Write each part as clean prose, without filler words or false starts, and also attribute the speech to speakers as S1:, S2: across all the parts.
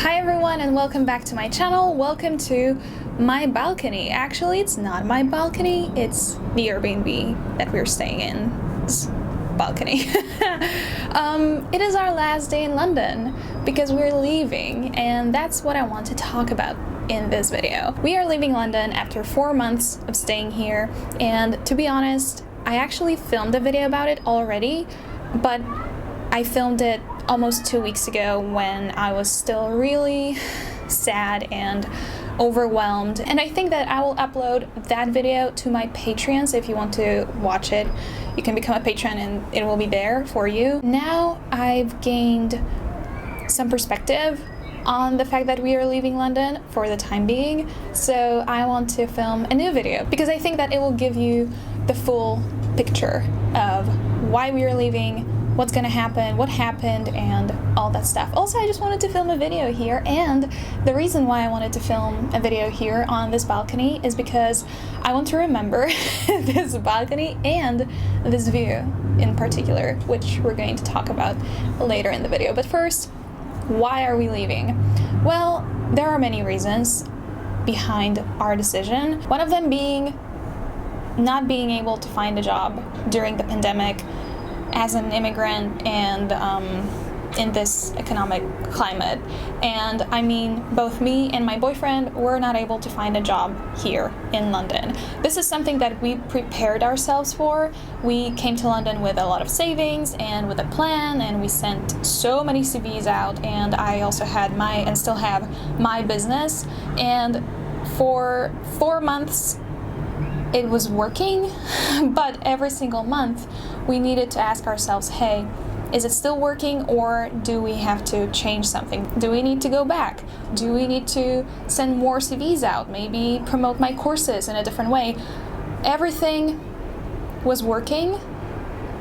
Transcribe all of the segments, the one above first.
S1: Hi everyone and welcome back to my channel. Welcome to my balcony. Actually, it's not my balcony, it's the Airbnb that we're staying in's balcony. It is our last day in London because we're leaving, and that's what I want to talk about in this video. We are leaving London after 4 months of staying here, and to be honest, I actually filmed a video about it already, but I filmed it almost 2 weeks ago when I was still really sad and overwhelmed, and I think that I will upload that video to my Patreon, so if you want to watch it, you can become a patron and it will be there for you. Now I've gained some perspective on the fact that we are leaving London for the time being, so I want to film a new video because I think that it will give you the full picture of why we are leaving, what's gonna happen, what happened, and all that stuff. Also, I just wanted to film a video here, and the reason why I wanted to film a video here on this balcony is because I want to remember this balcony and this view in particular, which we're going to talk about later in the video. But first, why are we leaving? Well, there are many reasons behind our decision. One of them being not being able to find a job during the pandemic as an immigrant and in this economic climate. And I mean, both me and my boyfriend were not able to find a job here in London. This is something that we prepared ourselves for. We came to London with a lot of savings and with a plan, and we sent so many CVs out, and I also had and still have my business, and for 4 months it was working, but every single month we needed to ask ourselves, hey, is it still working, or do we have to change something? Do we need to go back? Do we need to send more CVs out? Maybe promote my courses in a different way? Everything was working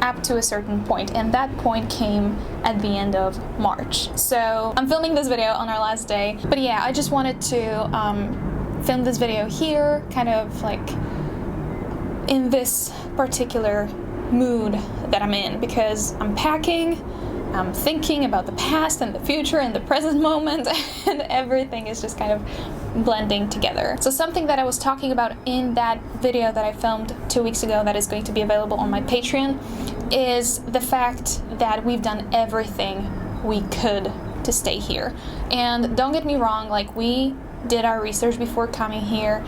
S1: up to a certain point, and that point came at the end of March. So I'm filming this video on our last day, but yeah, I just wanted to film this video here, kind of like in this particular mood that I'm in, because I'm packing, I'm thinking about the past and the future and the present moment, and everything is just kind of blending together. So something that I was talking about in that video that I filmed 2 weeks ago that is going to be available on my Patreon is the fact that we've done everything we could to stay here. And don't get me wrong, like, we did our research before coming here.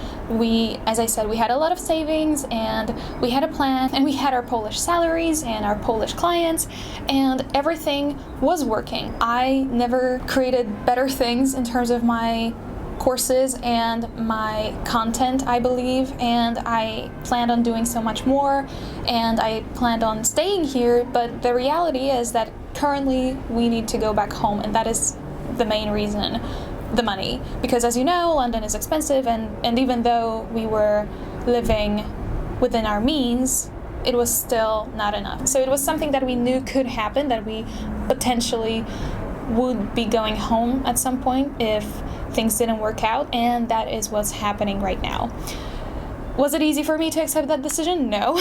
S1: As I said, we had a lot of savings and we had a plan, and we had our Polish salaries and our Polish clients, and everything was working. I never created better things in terms of my courses and my content, I believe, and I planned on doing so much more, and I planned on staying here, but the reality is that currently we need to go back home, and that is the main reason. The money, because as you know, London is expensive, and even though we were living within our means, it was still not enough. So it was something that we knew could happen, that we potentially would be going home at some point if things didn't work out, and that is what's happening right now. Was it easy for me to accept that decision? No.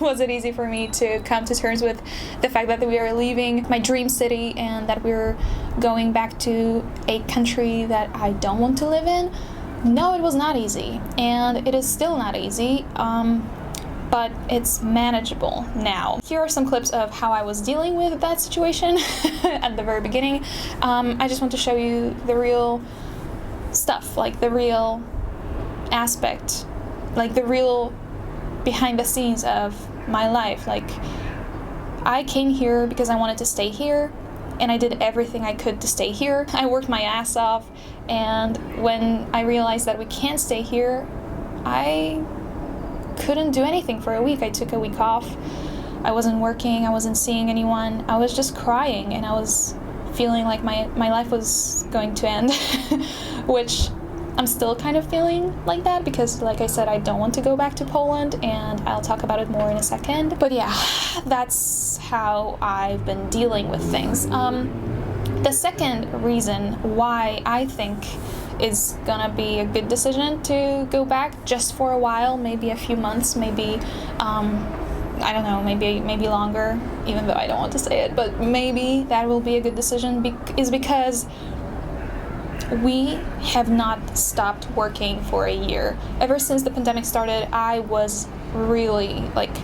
S1: Was it easy for me to come to terms with the fact that we are leaving my dream city and that we're going back to a country that I don't want to live in? No, it was not easy, and it is still not easy, but it's manageable now. Here are some clips of how I was dealing with that situation at the very beginning. I just want to show you the real stuff, like the real aspect, like the real behind the scenes of my life. Like, I came here because I wanted to stay here, and I did everything I could to stay here. I worked my ass off, and when I realized that we can't stay here, I couldn't do anything for a week. I took a week off. I wasn't working, I wasn't seeing anyone. I was just crying, and I was feeling like my life was going to end, which I'm still kind of feeling like that because, like I said, I don't want to go back to Poland, and I'll talk about it more in a second. But yeah, that's how I've been dealing with things. The second reason why I think is gonna be a good decision to go back just for a while, maybe a few months, maybe I don't know, maybe longer, even though I don't want to say it, but maybe that will be a good decision, is because we have not stopped working for a year. Ever since the pandemic started, I was really like,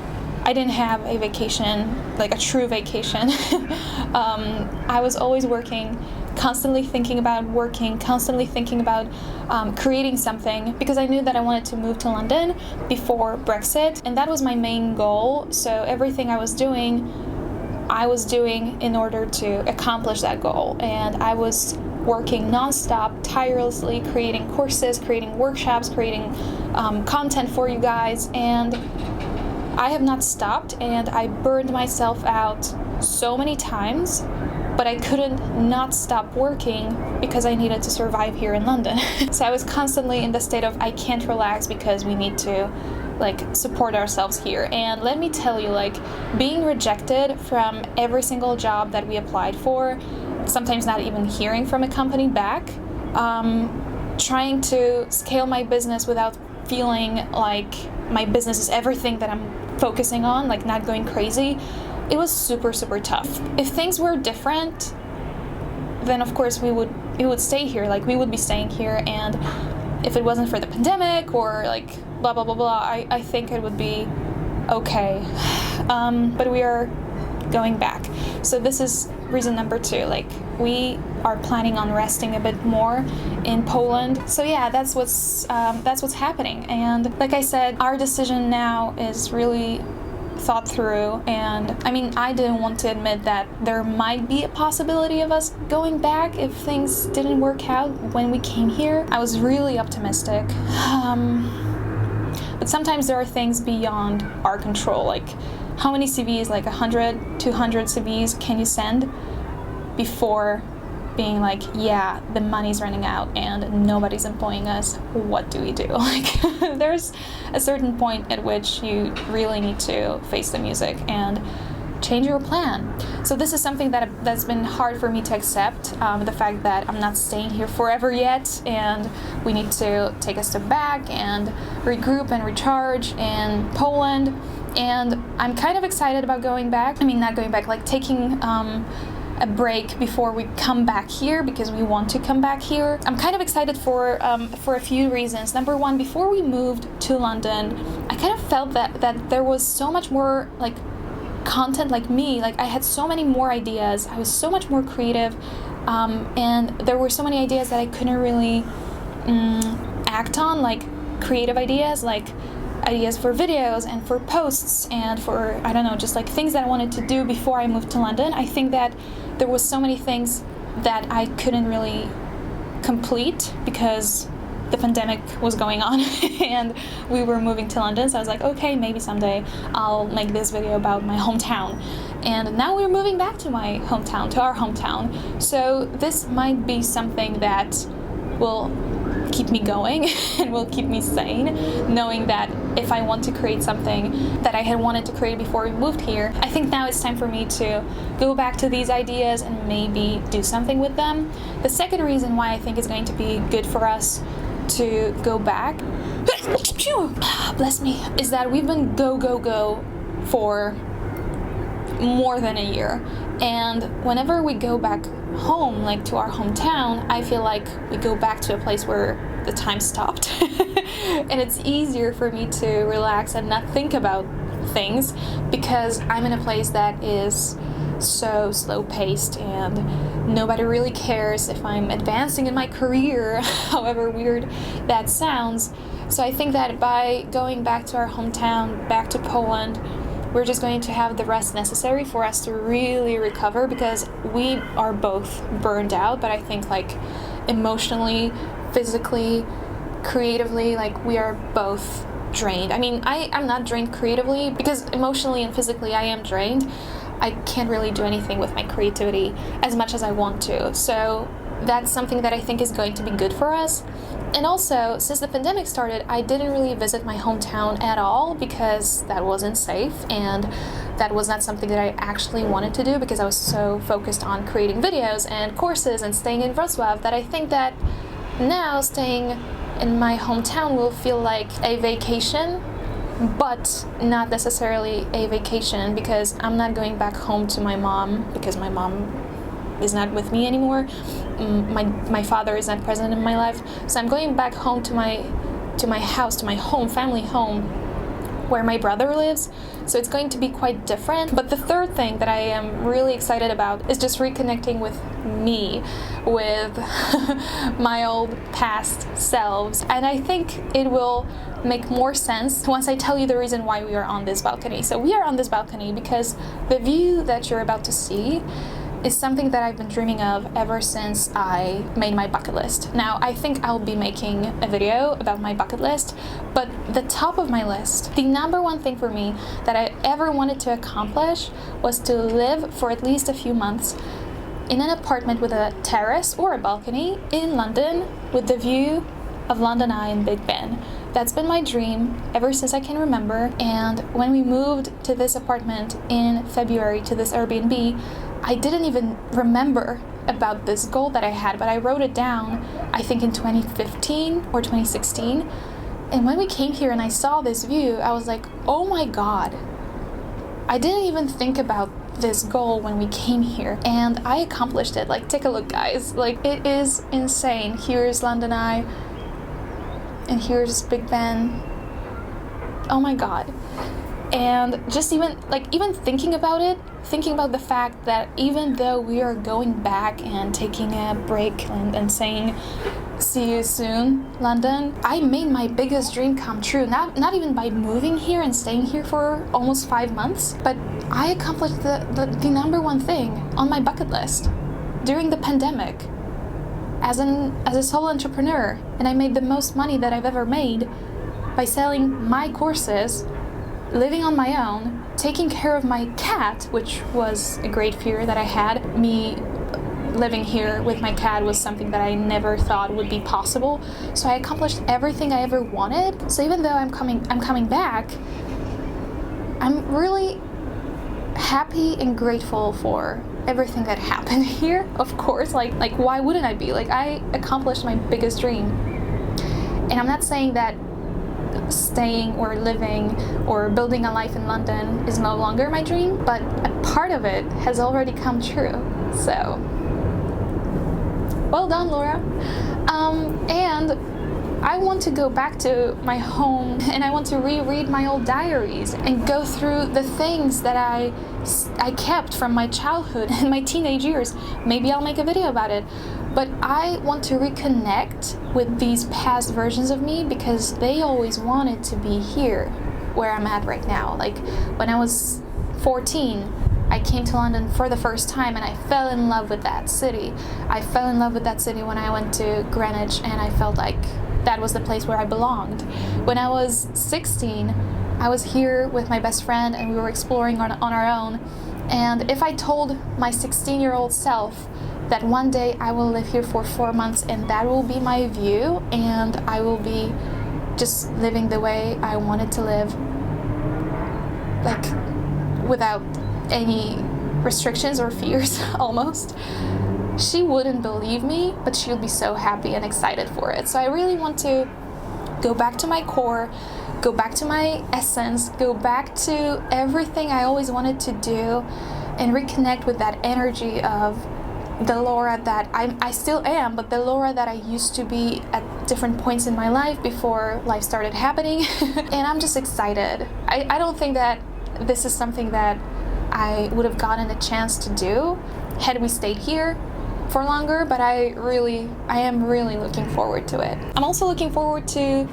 S1: I didn't have a vacation, like a true vacation. I was always working, constantly thinking about working, constantly thinking about creating something, because I knew that I wanted to move to London before Brexit, and that was my main goal. So everything I was doing in order to accomplish that goal, and I was working nonstop, tirelessly, creating courses, creating workshops, creating content for you guys, and I have not stopped, and I burned myself out so many times, but I couldn't not stop working because I needed to survive here in London. So I was constantly in the state of I can't relax because we need to like support ourselves here. And let me tell you, like, being rejected from every single job that we applied for, sometimes not even hearing from a company back, trying to scale my business without feeling like my business is everything that I'm focusing on, like not going crazy, it was super, super tough. If things were different, then of course we would stay here, like we would be staying here, and if it wasn't for the pandemic or like blah blah blah blah, I think it would be okay. But we are going back. So this is reason number 2. Like, we are planning on resting a bit more in Poland. So yeah, that's what's happening. And like I said, our decision now is really thought through, and I mean, I didn't want to admit that there might be a possibility of us going back if things didn't work out when we came here. I was really optimistic, but sometimes there are things beyond our control, like how many CVs, like 100, 200 CVs can you send before being like, yeah, the money's running out and nobody's employing us, what do we do? Like, there's a certain point at which you really need to face the music and change your plan. So this is something that's been hard for me to accept, the fact that I'm not staying here forever yet, and we need to take a step back and regroup and recharge in Poland. And I'm kind of excited about going back. I mean, not going back, like taking a break before we come back here, because we want to come back here. I'm kind of excited for a few reasons. Number one, before we moved to London, I kind of felt that there was so much more like content, like me, like I had so many more ideas. I was so much more creative, and there were so many ideas that I couldn't really act on, like creative ideas, like ideas for videos and for posts and for, I don't know, just like things that I wanted to do before I moved to London. I think that there was so many things that I couldn't really complete because the pandemic was going on and we were moving to London. So I was like, okay, maybe someday I'll make this video about my hometown. And now we're moving back to my hometown, to our hometown. So this might be something that will keep me going and will keep me sane, knowing that if I want to create something that I had wanted to create before we moved here, I think now it's time for me to go back to these ideas and maybe do something with them. The second reason why I think it's going to be good for us to go back, bless me, is that we've been go for more than a year, and whenever we go back home, like to our hometown, I feel like we go back to a place where the time stopped and it's easier for me to relax and not think about things, because I'm in a place that is so slow-paced and nobody really cares if I'm advancing in my career, however weird that sounds. So I think that by going back to our hometown, back to Poland, we're just going to have the rest necessary for us to really recover, because we are both burned out, but I think like emotionally, physically, creatively, like we are both drained. I mean, I'm not drained creatively, because emotionally and physically I am drained. I can't really do anything with my creativity as much as I want to. So that's something that I think is going to be good for us. And also, since the pandemic started, I didn't really visit my hometown at all, because that wasn't safe, and that was not something that I actually wanted to do, because I was so focused on creating videos and courses and staying in Wrocław, that I think that now staying in my hometown will feel like a vacation, but not necessarily a vacation, because I'm not going back home to my mom, because my mom is not with me anymore. My father is not present in my life, so I'm going back home to my house, to my home, family home, where my brother lives. So it's going to be quite different. But the third thing that I am really excited about is just reconnecting with me, with my old past selves. And I think it will make more sense once I tell you the reason why we are on this balcony. So we are on this balcony because the view that you're about to see is something that I've been dreaming of ever since I made my bucket list. Now, I think I'll be making a video about my bucket list, but the top of my list, the number one thing for me that I ever wanted to accomplish was to live for at least a few months in an apartment with a terrace or a balcony in London with the view of London Eye and Big Ben. That's been my dream ever since I can remember, and when we moved to this apartment in February, to this Airbnb, I didn't even remember about this goal that I had, but I wrote it down, I think in 2015 or 2016. And when we came here and I saw this view, I was like, oh my God, I didn't even think about this goal when we came here, and I accomplished it. Like, take a look, guys. Like, it is insane. Here's London Eye, and here's Big Ben. Oh my God. And just even thinking about it, thinking about the fact that even though we are going back and taking a break and saying, see you soon, London, I made my biggest dream come true. Not even by moving here and staying here for almost 5 months, but I accomplished the number one thing on my bucket list during the pandemic as a solo entrepreneur. And I made the most money that I've ever made by selling my courses, living on my own, taking care of my cat, which was a great fear that I had. Me living here with my cat was something that I never thought would be possible. So I accomplished everything I ever wanted. So even though I'm coming back, I'm really happy and grateful for everything that happened here. Of course, like why wouldn't I be? Like, I accomplished my biggest dream. And I'm not saying that staying or living or building a life in London is no longer my dream, but a part of it has already come true. So, well done, Laura. And I want to go back to my home, and I want to reread my old diaries and go through the things that I kept from my childhood and my teenage years. Maybe I'll make a video about it. But I want to reconnect with these past versions of me because they always wanted to be here, where I'm at right now. Like, when I was 14, I came to London for the first time and I fell in love with that city. I fell in love with that city when I went to Greenwich, and I felt like that was the place where I belonged. When I was 16, I was here with my best friend and we were exploring on our own. And if I told my 16-year-old self that one day I will live here for 4 months and that will be my view and I will be just living the way I wanted to live, like without any restrictions or fears almost, she wouldn't believe me, but she'll be so happy and excited for it. So I really want to go back to my core, go back to my essence, go back to everything I always wanted to do, and reconnect with that energy of the Laura that I still am, but the Laura that I used to be at different points in my life before life started happening. And I'm just excited. I don't think that this is something that I would have gotten a chance to do had we stayed here for longer, but I am really looking forward to it. I'm also looking forward to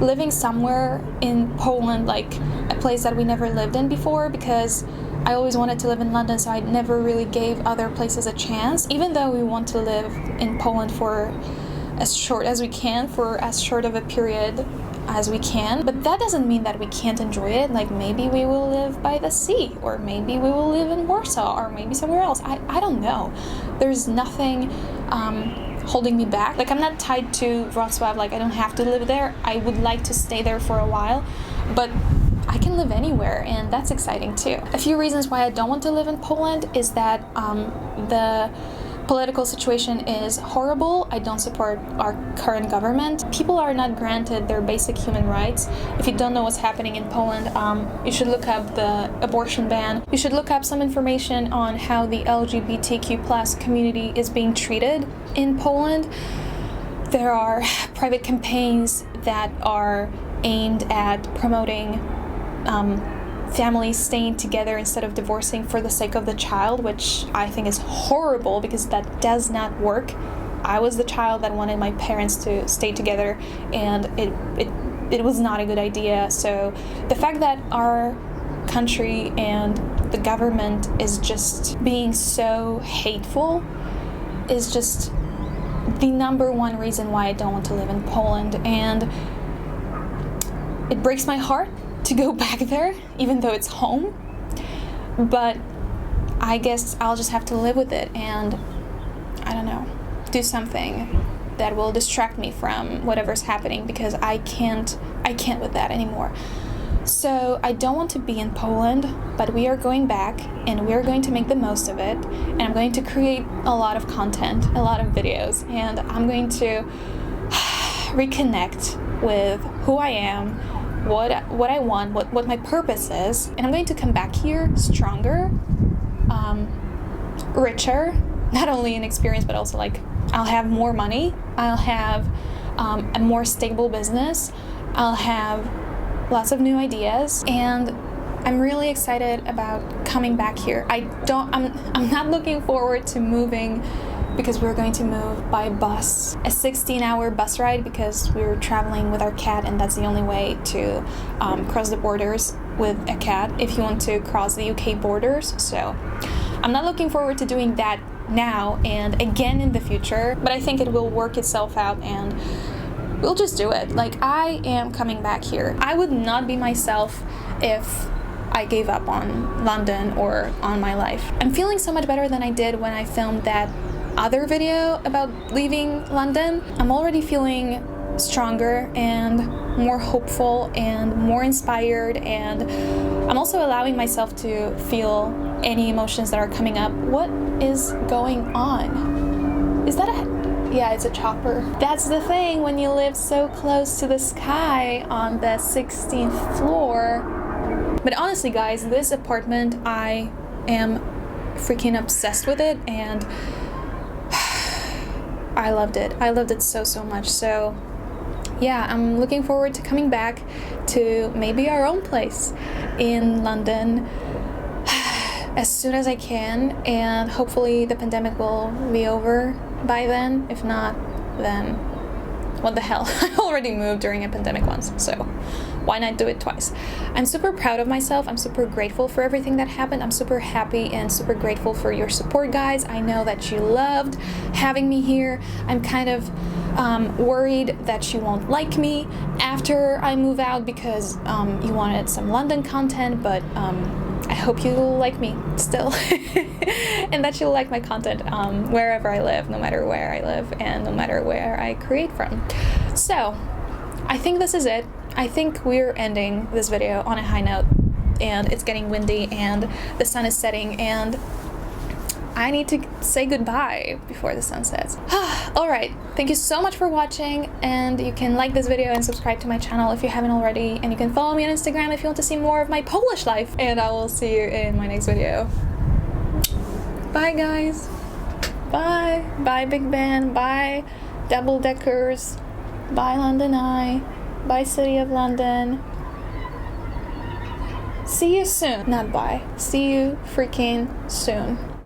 S1: living somewhere in Poland, like a place that we never lived in before, because I always wanted to live in London, so I never really gave other places a chance, even though we want to live in Poland for as short as we can, for as short of a period as we can. But that doesn't mean that we can't enjoy it. Like, maybe we will live by the sea, or maybe we will live in Warsaw, or maybe somewhere else. I don't know. There's nothing holding me back. Like, I'm not tied to Wrocław, like I don't have to live there. I would like to stay there for a while, but I can live anywhere, and that's exciting too. A few reasons why I don't want to live in Poland is that the political situation is horrible. I don't support our current government. People are not granted their basic human rights. If you don't know what's happening in Poland, you should look up the abortion ban. You should look up some information on how the LGBTQ+ community is being treated in Poland. There are private campaigns that are aimed at promoting families staying together instead of divorcing for the sake of the child, which I think is horrible because that does not work. I was the child that wanted my parents to stay together, and it was not a good idea. So the fact that our country and the government is just being so hateful is just the number one reason why I don't want to live in Poland, and it breaks my heart to go back there, even though it's home. But I guess I'll just have to live with it and, I don't know, do something that will distract me from whatever's happening, because I can't with that anymore. So I don't want to be in Poland, but we are going back and we're going to make the most of it, and I'm going to create a lot of content, a lot of videos, and I'm going to reconnect with who I am, what I want, what my purpose is, and I'm going to come back here stronger, richer, not only in experience but also like I'll have more money, I'll have a more stable business, I'll have lots of new ideas, and I'm really excited about coming back here. I'm not looking forward to moving, because we're going to move by bus, a 16-hour bus ride, because we're traveling with our cat, and that's the only way to cross the borders with a cat if you want to cross the UK borders. So I'm not looking forward to doing that now and again in the future, but I think it will work itself out and we'll just do it. Like, I am coming back here. I would not be myself if I gave up on London or on my life. I'm feeling so much better than I did when I filmed that other video about leaving London. I'm already feeling stronger and more hopeful and more inspired, and I'm also allowing myself to feel any emotions that are coming up. What is going on? Is that yeah, it's a chopper. That's the thing when you live so close to the sky on the 16th floor. But honestly, guys, this apartment, I am freaking obsessed with it, and I loved it. I loved it so much. So yeah, I'm looking forward to coming back to maybe our own place in London as soon as I can, and hopefully the pandemic will be over by then. If not, then what the hell? I already moved during a pandemic once, so why not do it twice? I'm super proud of myself. I'm super grateful for everything that happened. I'm super happy and super grateful for your support, guys. I know that you loved having me here. I'm kind of worried that you won't like me after I move out because you wanted some London content, but I hope you'll like me still and that you'll like my content wherever I live, no matter where I live and no matter where I create from. So I think this is it. I think we're ending this video on a high note, and it's getting windy and the sun is setting and I need to say goodbye before the sun sets. Alright, thank you so much for watching, and you can like this video and subscribe to my channel if you haven't already, and you can follow me on Instagram if you want to see more of my Polish life, and I will see you in my next video. Bye guys. Bye. Bye Big Ben. Bye Double Deckers. Bye London Eye. Bye City of London. See you soon. Not bye. See you freaking soon.